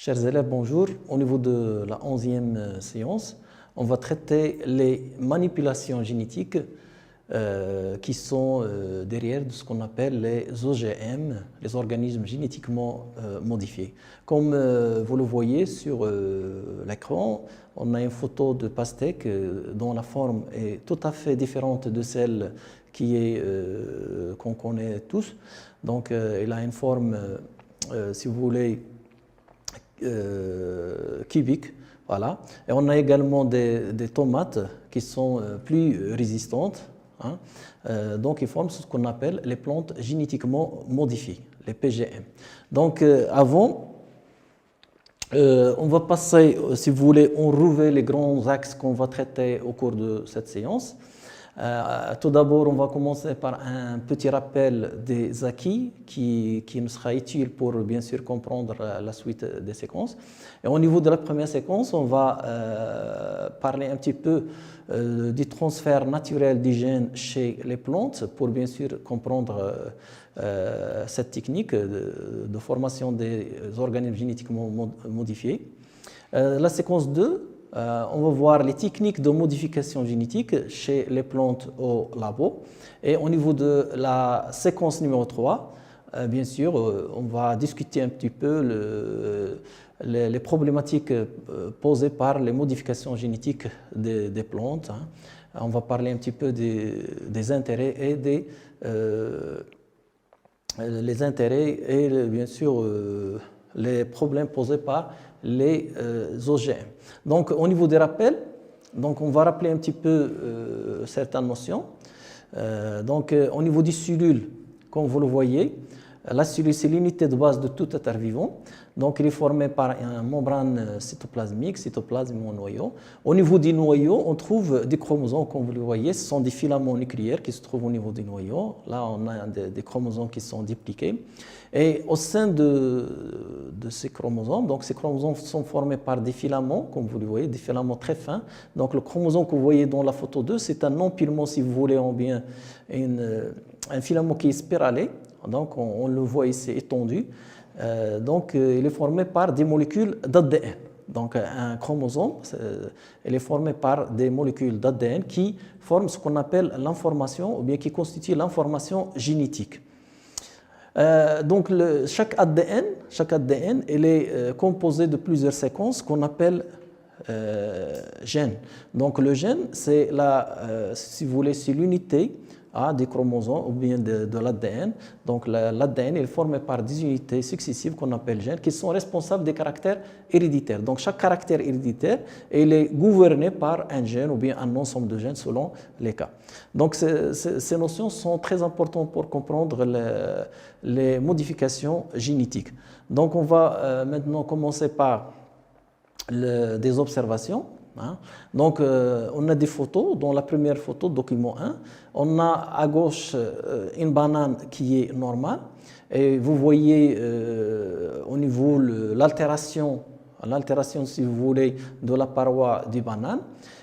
Chers élèves, bonjour. Au niveau de la 11e séance, on va traiter les manipulations génétiques qui sont derrière ce qu'on appelle les OGM, les organismes génétiquement modifiés. Comme vous le voyez sur l'écran, on a une photo de pastèque dont la forme est tout à fait différente de celle qu'on connaît tous. Donc, elle a une forme, si vous voulez, cubique, voilà. Et on a également des tomates qui sont plus résistantes, hein. Donc ils forment ce qu'on appelle les plantes génétiquement modifiées, les PGM. Donc avant, on va passer, si vous voulez, on revêt les grands axes qu'on va traiter au cours de cette séance. Tout d'abord, on va commencer par un petit rappel des acquis qui nous sera utile pour bien sûr comprendre la suite des séquences. Et au niveau de la première séquence, on va parler un petit peu du transfert naturel des gènes chez les plantes pour bien sûr comprendre cette technique de formation des organismes génétiquement modifiés. La séquence 2, on va voir les techniques de modification génétique chez les plantes au labo. Et au niveau de la séquence numéro 3, bien sûr, on va discuter un petit peu les problématiques posées par les modifications génétiques des plantes, hein. On va parler un petit peu des intérêts et les intérêts et bien sûr les problèmes posés par les OGM. Donc, au niveau des rappels, donc on va rappeler un petit peu certaines notions. Au niveau des cellules, comme vous le voyez, la cellule, c'est l'unité de base de tout être vivant. Donc, il est formé par une membrane cytoplasmique, cytoplasme ou noyau. Au niveau du noyau, on trouve des chromosomes, comme vous le voyez, ce sont des filaments nucléaires qui se trouvent au niveau du noyau. Là, on a des chromosomes qui sont dupliqués. Et au sein de ces chromosomes, donc ces chromosomes sont formés par des filaments, comme vous le voyez, des filaments très fins. Donc, le chromosome que vous voyez dans la photo 2, c'est un empilement, si vous voulez, ou bien un filament qui est spiralé. Donc, on le voit ici étendu. Il est formé par des molécules d'ADN. Donc, un chromosome, il est formé par des molécules d'ADN qui forment ce qu'on appelle l'information, ou bien qui constitue l'information génétique. Chaque ADN, il est composé de plusieurs séquences qu'on appelle gènes. Donc, le gène, c'est si vous voulez, c'est l'unité des chromosomes ou bien de l'ADN. Donc l'ADN est formé par des unités successives qu'on appelle gènes qui sont responsables des caractères héréditaires. Donc chaque caractère héréditaire il est gouverné par un gène ou bien un ensemble de gènes selon les cas. Donc ces notions sont très importantes pour comprendre les modifications génétiques. Donc on va maintenant commencer par des observations. Donc, on a des photos. Dans la première photo, document 1, on a à gauche une banane qui est normale. Et vous voyez au niveau l'altération, si vous voulez, de la paroi du banane.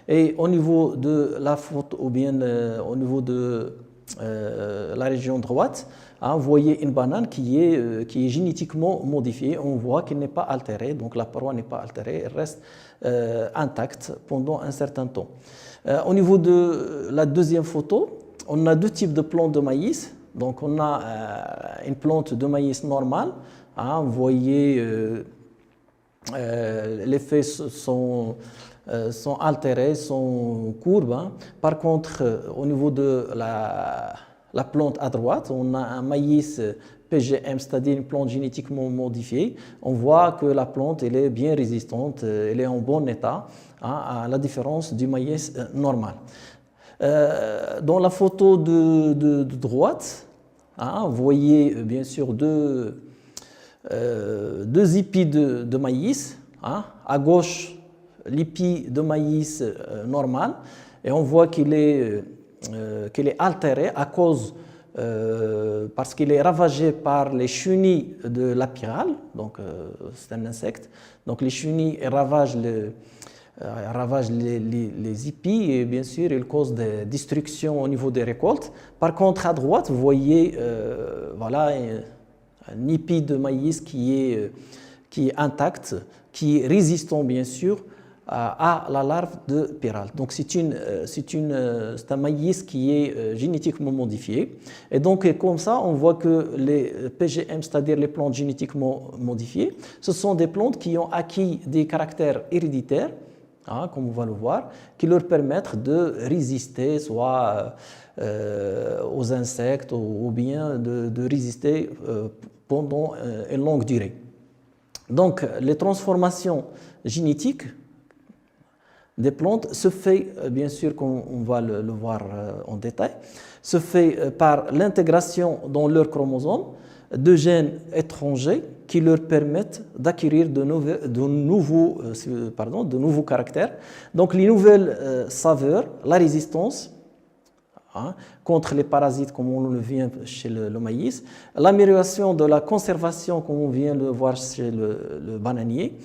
Et au niveau de la photo, ou bien au niveau de la région droite, vous voyez une banane qui est génétiquement modifiée. On voit qu'elle n'est pas altérée, donc la paroi n'est pas altérée, elle reste intacte pendant un certain temps. Au niveau de la deuxième photo, on a deux types de plantes de maïs. Donc on a une plante de maïs normale. Vous voyez, les feuilles sont altérées, sont courbes. Par contre, au niveau de la plante à droite, on a un maïs PGM, c'est-à-dire une plante génétiquement modifiée. On voit que la plante elle est bien résistante, elle est en bon état, à la différence du maïs normal. Dans la photo de droite, vous voyez bien sûr deux épis de maïs. À gauche, l'épi de maïs normal, et on voit qu'il est altéré à cause parce qu'il est ravagé par les chenilles de l'apirale, donc c'est un insecte. Donc les chenilles ravagent les épis et bien sûr ils causent des destructions au niveau des récoltes. Par contre à droite, vous voyez voilà, un épi de maïs qui qui est intact, qui est résistant bien sûr à la larve de pyrale. Donc c'est un maïs qui est génétiquement modifié. Et donc comme ça, on voit que les PGM, c'est-à-dire les plantes génétiquement modifiées, ce sont des plantes qui ont acquis des caractères héréditaires, comme on va le voir, qui leur permettent de résister soit aux insectes ou bien de résister pendant une longue durée. Donc les transformations génétiques des plantes se fait, bien sûr, comme on va le voir en détail, se fait par l'intégration dans leurs chromosomes de gènes étrangers qui leur permettent d'acquérir de nouveaux caractères. Donc les nouvelles saveurs, la résistance contre les parasites comme on le vient chez le maïs, l'amélioration de la conservation comme on vient de le voir chez le bananier.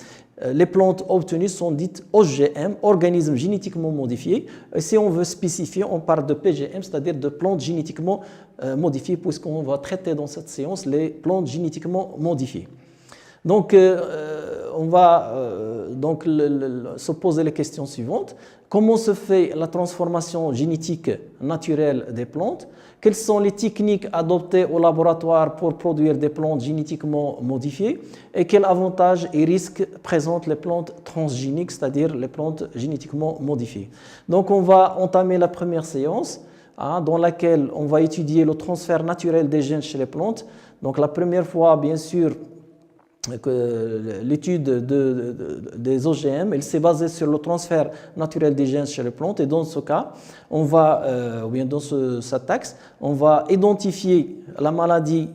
Les plantes obtenues sont dites OGM, organismes génétiquement modifiés. Et si on veut spécifier, on parle de PGM, c'est-à-dire de plantes génétiquement modifiées, puisqu'on va traiter dans cette séance les plantes génétiquement modifiées. Donc, on va se poser les questions suivantes. Comment se fait la transformation génétique naturelle des plantes? Quelles sont les techniques adoptées au laboratoire pour produire des plantes génétiquement modifiées? Et quels avantages et risques présentent les plantes transgéniques, c'est-à-dire les plantes génétiquement modifiées? Donc, on va entamer la première séance dans laquelle on va étudier le transfert naturel des gènes chez les plantes. Donc, la première fois, bien sûr, l'étude des OGM, elle s'est basée sur le transfert naturel des gènes chez les plantes, et dans ce cas, on va, ou bien dans cet axe, on va identifier la maladie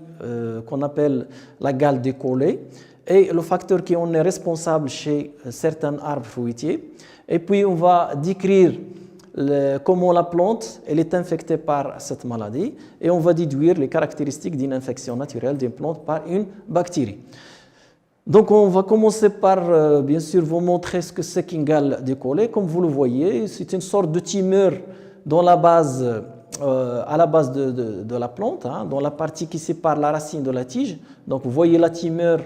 qu'on appelle la gale décollée et le facteur qui en est responsable chez certains arbres fruitiers, et puis on va décrire comment la plante elle est infectée par cette maladie, et on va déduire les caractéristiques d'une infection naturelle d'une plante par une bactérie. Donc on va commencer par, bien sûr, vous montrer ce que c'est qu'une gale décollée. Comme vous le voyez, c'est une sorte de tumeur dans la base, à la base de la plante, dans la partie qui sépare la racine de la tige. Donc vous voyez la tumeur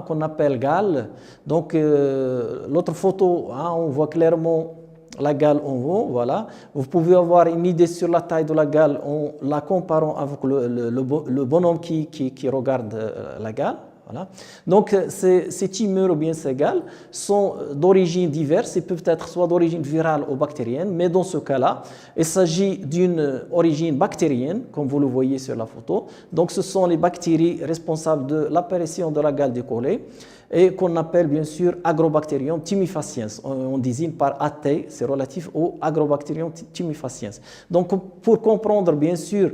qu'on appelle gale. Donc l'autre photo, on voit clairement la gale en haut, voilà. Vous pouvez avoir une idée sur la taille de la gale en la comparant avec le bonhomme qui regarde la gale. Voilà. Donc ces tumeurs ou bien ces gales sont d'origine diverse et peuvent être soit d'origine virale ou bactérienne, mais dans ce cas-là, il s'agit d'une origine bactérienne, comme vous le voyez sur la photo. Donc ce sont les bactéries responsables de l'apparition de la gale décollée et qu'on appelle bien sûr Agrobacterium tumefaciens. On désigne par AT, c'est relatif au Agrobacterium tumefaciens. Donc pour comprendre bien sûr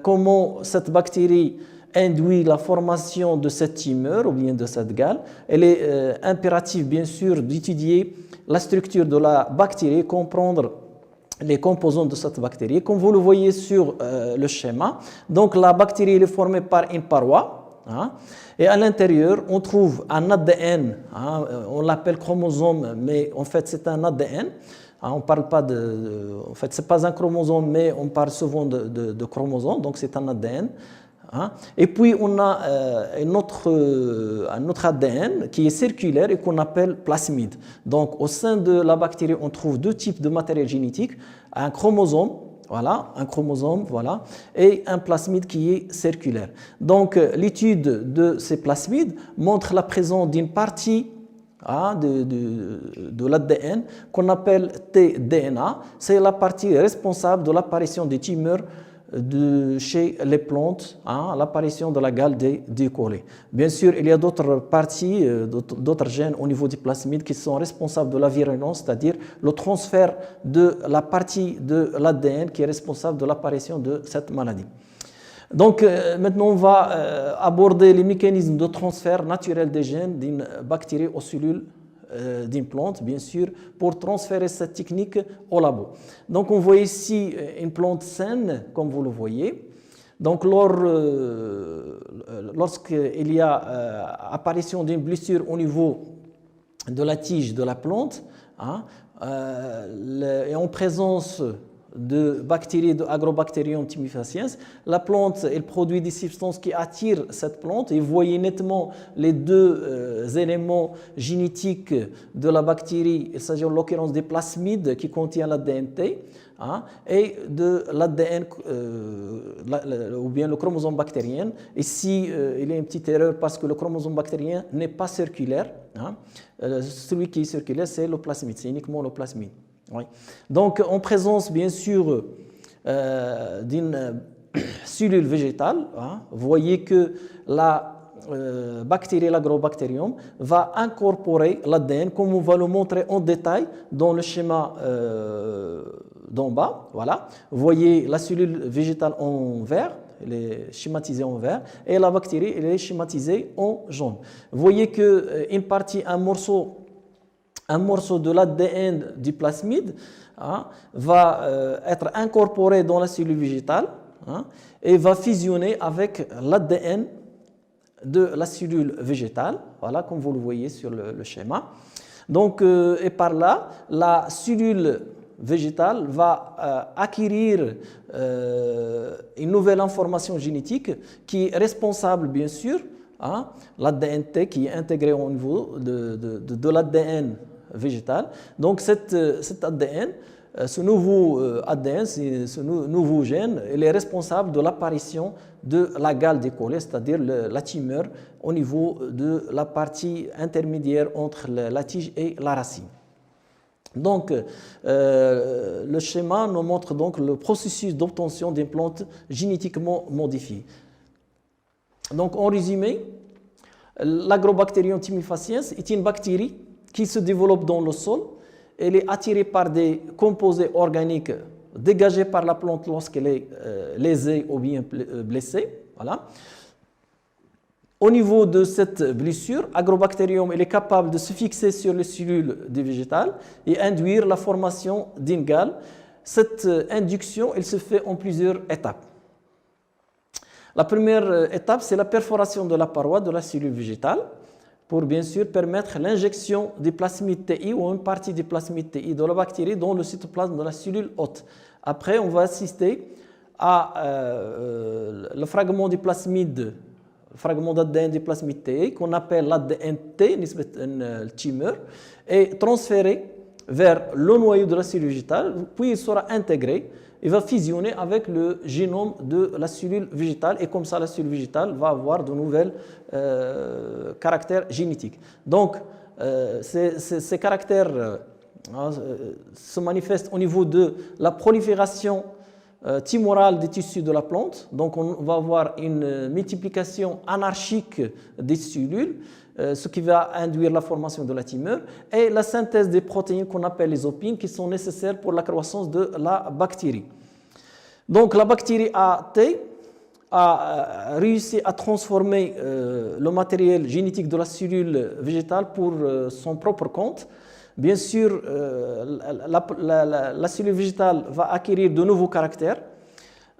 comment cette bactérie induit la formation de cette tumeur ou bien de cette gale, il est impératif bien sûr d'étudier la structure de la bactérie, comprendre les composants de cette bactérie. Comme vous le voyez sur le schéma, donc la bactérie est formée par une paroi, et à l'intérieur on trouve un ADN, on l'appelle chromosome, mais en fait c'est un ADN. On parle pas en fait c'est pas un chromosome, mais on parle souvent de chromosome, donc c'est un ADN. Et puis on a un autre ADN qui est circulaire et qu'on appelle plasmide. Donc au sein de la bactérie, on trouve deux types de matériel génétique, un chromosome, voilà, et un plasmide qui est circulaire. Donc l'étude de ces plasmides montre la présence d'une partie de l'ADN qu'on appelle tDNA. C'est la partie responsable de l'apparition des tumeurs chez les plantes, l'apparition de la gale décollée. Bien sûr, il y a d'autres parties, d'autres gènes au niveau du plasmide qui sont responsables de la virulence, c'est-à-dire le transfert de la partie de l'ADN qui est responsable de l'apparition de cette maladie. Donc maintenant, on va aborder les mécanismes de transfert naturel des gènes d'une bactérie aux cellules d'une plante, bien sûr, pour transférer cette technique au labo. Donc on voit ici une plante saine, comme vous le voyez. Donc lorsqu'il y a apparition d'une blessure au niveau de la tige de la plante, et en présence de bactéries de Agrobacterium timifaciens. La plante, elle produit des substances qui attirent cette plante. Et vous voyez nettement les deux éléments génétiques de la bactérie. Il s'agit en l'occurrence des plasmides qui contiennent l'ADN-T et de l'ADN ou bien le chromosome bactérien. Ici, il y a une petite erreur parce que le chromosome bactérien n'est pas circulaire. Celui qui est circulaire, c'est le plasmide, c'est uniquement le plasmide. Oui. Donc, en présence, bien sûr, d'une cellule végétale, vous voyez que la bactérie, l'Agrobacterium, va incorporer l'ADN, comme on va le montrer en détail dans le schéma d'en bas. Voilà. Vous voyez la cellule végétale en vert, elle est schématisée en vert, et la bactérie, elle est schématisée en jaune. Vous voyez qu'une partie, un morceau de l'ADN du plasmide va être incorporé dans la cellule végétale et va fusionner avec l'ADN de la cellule végétale, voilà, comme vous le voyez sur le schéma. Donc, et par là, la cellule végétale va acquérir une nouvelle information génétique qui est responsable, bien sûr, l'ADN-T qui est intégré au niveau de l'ADN végétal. Donc cet ADN, ce nouveau ADN, ce nouveau gène, il est responsable de l'apparition de la gale d'écolée, c'est-à-dire la tumeur au niveau de la partie intermédiaire entre la tige et la racine. Donc, le schéma nous montre donc le processus d'obtention d'une plante génétiquement modifiée. Donc, en résumé, l'Agrobacterium timifaciens est une bactérie qui se développe dans le sol. Elle est attirée par des composés organiques dégagés par la plante lorsqu'elle est lésée ou bien blessée. Voilà. Au niveau de cette blessure, Agrobacterium est capable de se fixer sur les cellules du végétal et induire la formation d'une gale. Cette induction, elle se fait en plusieurs étapes. La première étape, c'est la perforation de la paroi de la cellule végétale pour bien sûr permettre l'injection des plasmides TI ou une partie des plasmides TI de la bactérie dans le cytoplasme de la cellule hôte. Après, on va assister à le fragment des plasmides, le fragment d'ADN des plasmides TI qu'on appelle l'ADN-T, une tumeur, est transféré vers le noyau de la cellule végétale, puis il sera intégré. Il va fusionner avec le génome de la cellule végétale et comme ça la cellule végétale va avoir de nouvelles caractères génétiques. Donc ces caractères se manifestent au niveau de la prolifération tumorale des tissus de la plante. Donc on va avoir une multiplication anarchique des cellules, ce qui va induire la formation de la tumeur, et la synthèse des protéines qu'on appelle les opines qui sont nécessaires pour la croissance de la bactérie. Donc la bactérie AT a réussi à transformer le matériel génétique de la cellule végétale pour son propre compte. Bien sûr, la cellule végétale va acquérir de nouveaux caractères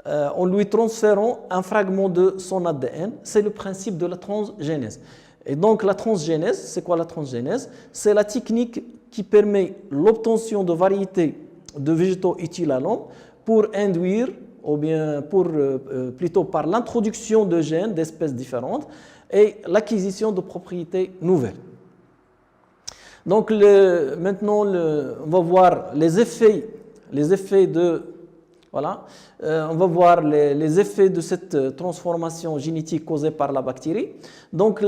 en lui transférant un fragment de son ADN. C'est le principe de la transgénèse. Et donc la transgénèse, c'est quoi la transgénèse? C'est la technique qui permet l'obtention de variétés de végétaux utiles à l'homme pour induire, ou bien plutôt par l'introduction de gènes d'espèces différentes et l'acquisition de propriétés nouvelles. Donc maintenant, on va voir les effets de... Voilà. On va voir les effets de cette transformation génétique causée par la bactérie. Donc,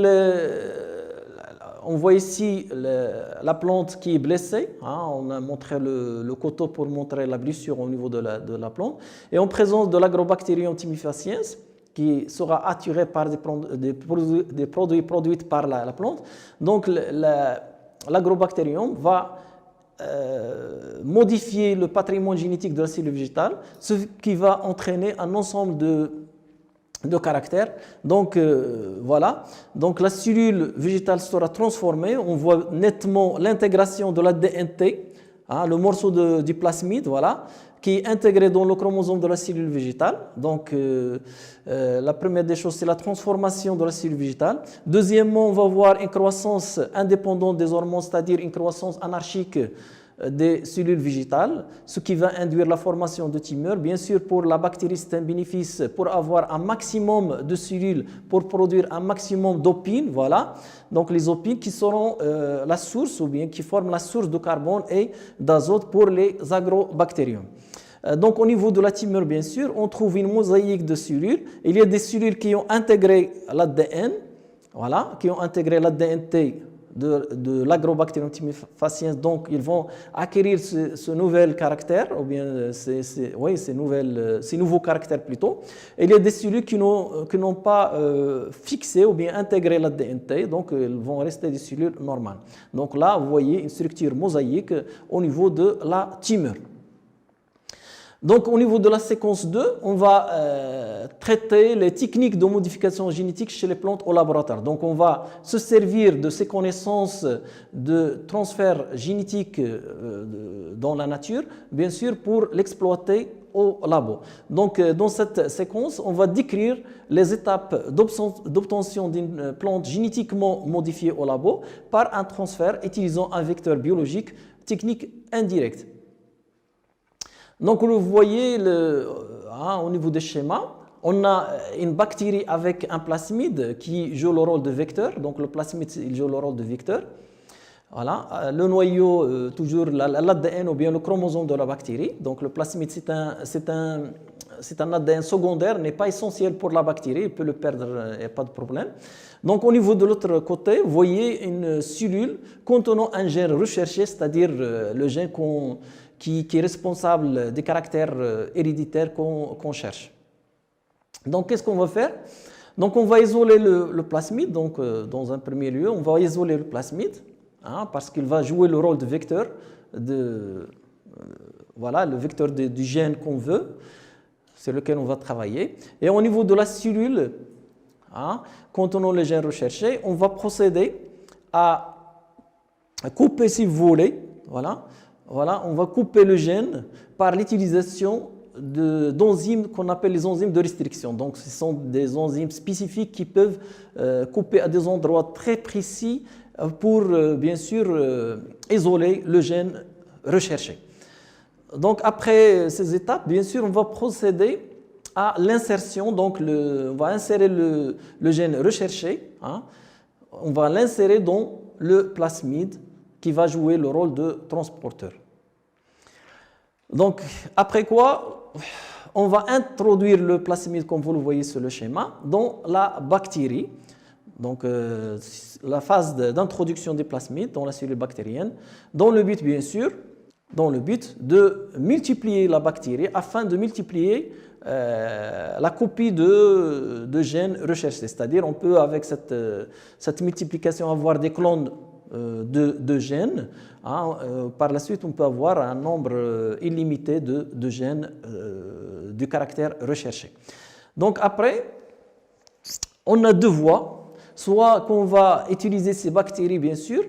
on voit ici la plante qui est blessée. On a montré le couteau pour montrer la blessure au niveau de la plante. Et en présence de l'Agrobacterium timifaciens, qui sera attiré par des produits produits par la plante. Donc, l'Agrobacterium va modifier le patrimoine génétique de la cellule végétale, ce qui va entraîner un ensemble de caractères. Donc voilà, donc la cellule végétale sera transformée, on voit nettement l'intégration de l'ADN-T, le morceau du plasmide, voilà, qui est intégré dans le chromosome de la cellule végétale. Donc la première des choses, c'est la transformation de la cellule végétale. Deuxièmement, on va voir une croissance indépendante des hormones, c'est-à-dire une croissance anarchique des cellules végétales, ce qui va induire la formation de tumeurs. Bien sûr, pour la bactérie, c'est un bénéfice pour avoir un maximum de cellules, pour produire un maximum d'opines, voilà. Donc les opines qui seront la source ou bien qui forment la source de carbone et d'azote pour les agrobactériums. Donc au niveau de la tumeur, bien sûr, on trouve une mosaïque de cellules. Il y a des cellules qui ont intégré l'ADN, voilà, qui ont intégré l'ADN-T de l'Agrobacterium timifaciens, donc ils vont acquérir ce nouvel caractère, ou bien ces nouveaux caractères plutôt. Et il y a des cellules qui n'ont pas fixé ou bien intégré l'ADN-T, donc elles vont rester des cellules normales. Donc là, vous voyez une structure mosaïque au niveau de la tumeur. Donc, au niveau de la séquence 2, on va traiter les techniques de modification génétique chez les plantes au laboratoire. Donc, on va se servir de ces connaissances de transfert génétique dans la nature, bien sûr, pour l'exploiter au labo. Donc, dans cette séquence, on va décrire les étapes d'obtention d'une plante génétiquement modifiée au labo par un transfert utilisant un vecteur biologique, technique indirecte. Donc, vous voyez au niveau des schémas, on a une bactérie avec un plasmide qui joue le rôle de vecteur. Donc, le plasmide il joue le rôle de vecteur. Voilà. Le noyau, toujours l'ADN ou bien le chromosome de la bactérie. Donc, le plasmide, c'est un ADN secondaire, n'est pas essentiel pour la bactérie. Il peut le perdre, il n'y a pas de problème. Donc, au niveau de l'autre côté, vous voyez une cellule contenant un gène recherché, c'est-à-dire le gène qui est responsable des caractères héréditaires qu'on cherche. Donc, qu'est-ce qu'on va faire? Donc, on va isoler le plasmide. Donc, dans un premier lieu, on va isoler le plasmide parce qu'il va jouer le rôle de vecteur, voilà, le vecteur du gène qu'on veut, sur lequel on va travailler. Et au niveau de la cellule, contenant le gène recherché, on va procéder à couper, si vous voulez, voilà, on va couper le gène par l'utilisation d'enzymes qu'on appelle les enzymes de restriction. Donc, ce sont des enzymes spécifiques qui peuvent couper à des endroits très précis pour, bien sûr, isoler le gène recherché. Donc, après ces étapes, bien sûr, on va procéder à l'insertion. Donc, on va insérer le gène recherché. On va l'insérer dans le plasmide qui va jouer le rôle de transporteur. Donc, après quoi, on va introduire le plasmide, comme vous le voyez sur le schéma, dans la bactérie. Donc, la phase d'introduction des plasmides dans la cellule bactérienne, dans le but, bien sûr, de multiplier la bactérie afin de multiplier la copie de gènes recherchés. C'est-à-dire, on peut, avec cette multiplication, avoir des clones de gènes. Par la suite, on peut avoir un nombre illimité de gènes du caractère recherché. Donc après, on a deux voies. Soit qu'on va utiliser ces bactéries, bien sûr,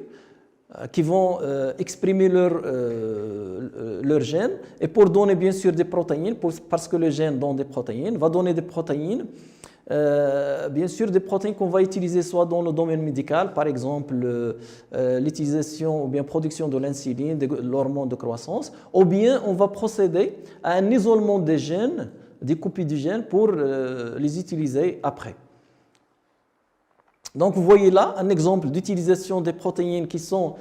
qui vont exprimer leur gène, et pour donner bien sûr des protéines, parce que le gène donne des protéines, va donner des protéines. Bien sûr, des protéines qu'on va utiliser soit dans le domaine médical, par exemple l'utilisation ou bien production de l'insuline, de l'hormone de croissance, ou bien on va procéder à un isolement des gènes, des copies du gène pour les utiliser après. Donc vous voyez là un exemple d'utilisation des protéines qui sont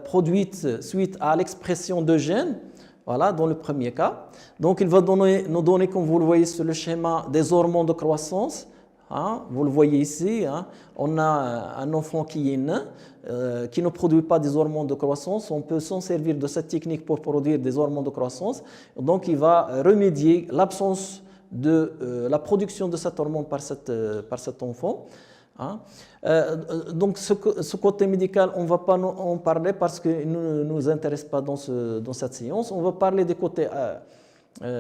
produites suite à l'expression de gènes. Voilà, dans le premier cas. Donc, il va nous donner, comme vous le voyez sur le schéma, des hormones de croissance. Vous le voyez ici, on a un enfant qui est nain, qui ne produit pas des hormones de croissance. On peut s'en servir de cette technique pour produire des hormones de croissance. Donc, il va remédier l'absence de la production de cette hormone par cet enfant. Donc ce côté médical, on ne va pas en parler parce qu'il ne nous intéresse pas dans cette séance. On va parler des côtés,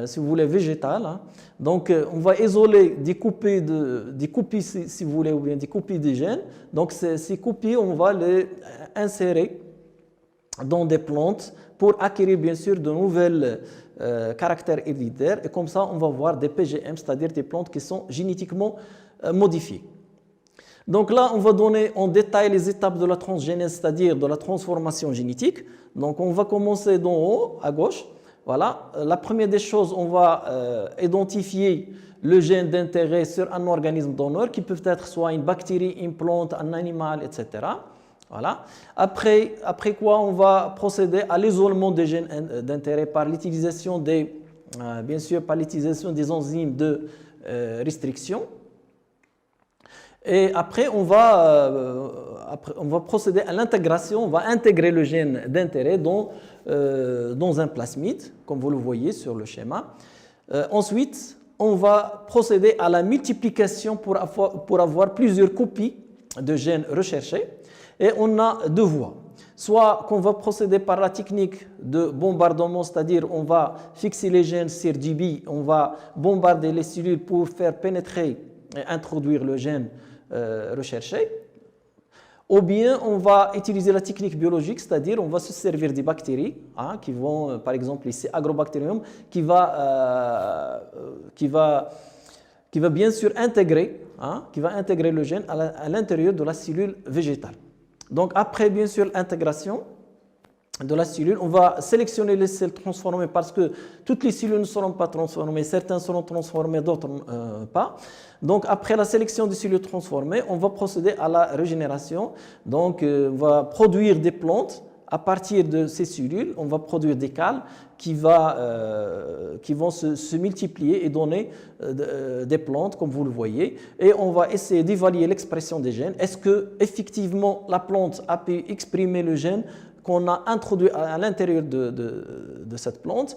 si vous voulez, végétal. Donc on va isoler des copies, si vous voulez, ou bien des copies des gènes. Donc ces copies, on va les insérer dans des plantes pour acquérir bien sûr de nouvelles caractères héréditaires. Et comme ça, on va voir des PGM, c'est-à-dire des plantes qui sont génétiquement modifiées. Donc là, on va donner en détail les étapes de la transgénèse, c'est-à-dire de la transformation génétique. Donc on va commencer d'en haut, à gauche. Voilà. La première des choses, on va identifier le gène d'intérêt sur un organisme donneur qui peut être soit une bactérie, une plante, un animal, etc. Voilà. Après quoi, on va procéder à l'isolement des gènes d'intérêt par l'utilisation bien sûr, par l'utilisation des enzymes de restriction. Et après, on va procéder à l'intégration, on va intégrer le gène d'intérêt dans un plasmide, comme vous le voyez sur le schéma. Ensuite, on va procéder à la multiplication pour avoir plusieurs copies de gènes recherchés. Et on a deux voies. Soit qu'on va procéder par la technique de bombardement, c'est-à-dire on va fixer les gènes sur du billes, on va bombarder les cellules pour faire pénétrer et introduire le gène recherché. Ou bien on va utiliser la technique biologique, c'est-à-dire on va se servir des bactéries, qui vont, par exemple ici Agrobacterium, qui va bien sûr intégrer le gène à l'intérieur de la cellule végétale. Donc après bien sûr l'intégration de la cellule, on va sélectionner les cellules transformées parce que toutes les cellules ne seront pas transformées, certaines seront transformées, d'autres pas. Donc après la sélection des cellules transformées, on va procéder à la régénération. Donc on va produire des plantes à partir de ces cellules, on va produire des cales qui vont se multiplier et donner des plantes, comme vous le voyez. Et on va essayer d'évaluer l'expression des gènes. Est-ce que effectivement la plante a pu exprimer le gène qu'on a introduit à l'intérieur de cette plante?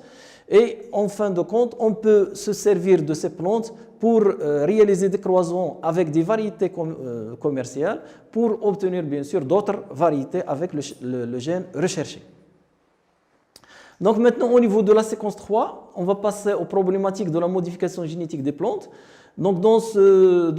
Et en fin de compte, on peut se servir de ces plantes pour réaliser des croisements avec des variétés commerciales pour obtenir bien sûr d'autres variétés avec le gène recherché. Donc maintenant au niveau de la séquence 3, on va passer aux problématiques de la modification génétique des plantes. Donc dans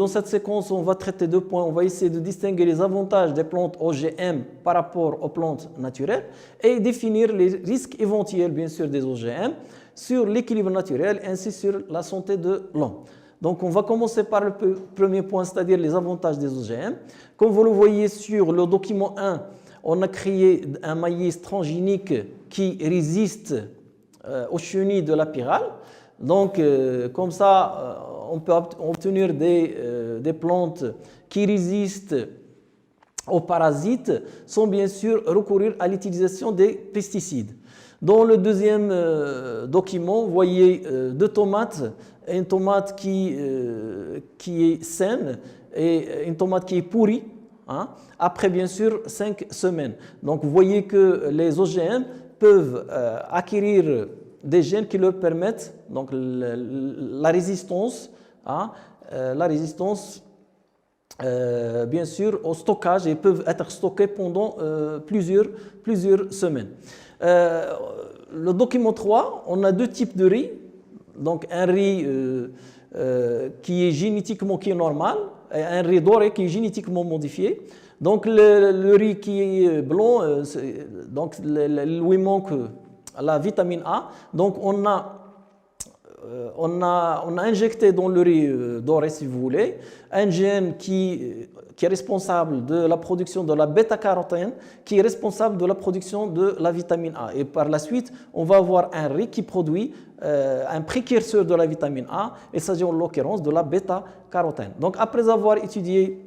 cette séquence, on va traiter deux points. On va essayer de distinguer les avantages des plantes OGM par rapport aux plantes naturelles et définir les risques éventuels bien sûr des OGM sur l'équilibre naturel ainsi sur la santé de l'homme. Donc on va commencer par le premier point, c'est-à-dire les avantages des OGM. Comme vous le voyez sur le document 1, on a créé un maïs transgénique qui résiste aux chenilles de la pyrale. Donc comme ça, on peut obtenir des plantes qui résistent aux parasites sans bien sûr recourir à l'utilisation des pesticides. Dans le deuxième document, vous voyez deux tomates, une tomate qui est saine et une tomate qui est pourrie, après bien sûr 5 semaines. Donc vous voyez que les OGM peuvent acquérir des gènes qui leur permettent donc la résistance, bien sûr au stockage et peuvent être stockés pendant plusieurs semaines. Le document 3, on a deux types de riz, donc un riz qui est génétiquement normal et un riz doré qui est génétiquement modifié. Donc le riz qui est blanc, donc lui manque la vitamine A. Donc on a injecté dans le riz doré, si vous voulez, un gène qui est responsable de la production de la bêta-carotène, qui est responsable de la production de la vitamine A. Et par la suite, on va avoir un riz qui produit un précurseur de la vitamine A, il s'agit en l'occurrence de la bêta-carotène. Donc après avoir étudié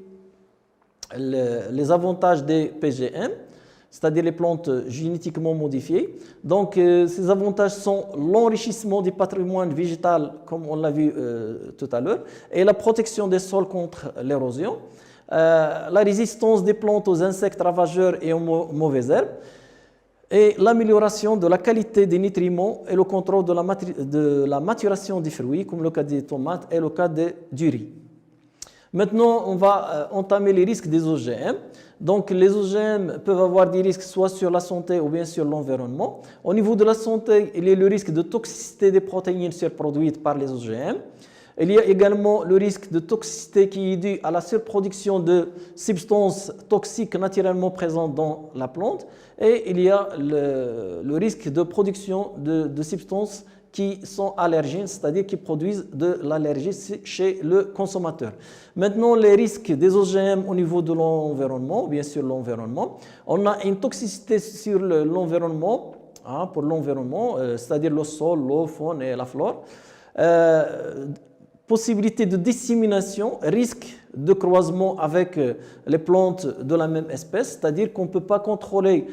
les avantages des PGM, c'est-à-dire les plantes génétiquement modifiées. Donc, ces avantages sont l'enrichissement du patrimoine végétal, comme on l'a vu tout à l'heure, et la protection des sols contre l'érosion, la résistance des plantes aux insectes ravageurs et aux mauvaises herbes, et l'amélioration de la qualité des nutriments et le contrôle de la maturation des fruits, comme le cas des tomates et le cas du riz. Maintenant, on va entamer les risques des OGM. Donc, les OGM peuvent avoir des risques soit sur la santé ou bien sur l'environnement. Au niveau de la santé, il y a le risque de toxicité des protéines surproduites par les OGM. Il y a également le risque de toxicité qui est dû à la surproduction de substances toxiques naturellement présentes dans la plante. Et il y a le risque de production de substances qui sont allergènes, c'est-à-dire qui produisent de l'allergie chez le consommateur. Maintenant, les risques des OGM au niveau de l'environnement, bien sûr l'environnement. On a une toxicité sur l'environnement, pour l'environnement, c'est-à-dire le sol, l'eau, faune et la flore. Possibilité de dissémination, risque de croisement avec les plantes de la même espèce, c'est-à-dire qu'on ne peut pas contrôler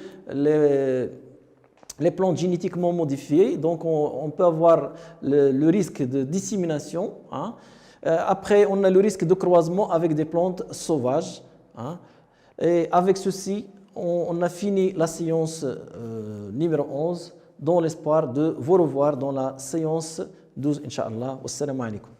les plantes génétiquement modifiées, donc on peut avoir le risque de dissémination. Après, on a le risque de croisement avec des plantes sauvages. Et avec ceci, on a fini la séance numéro 11, dans l'espoir de vous revoir dans la séance 12, Inch'Allah. Wassalamu alaikum.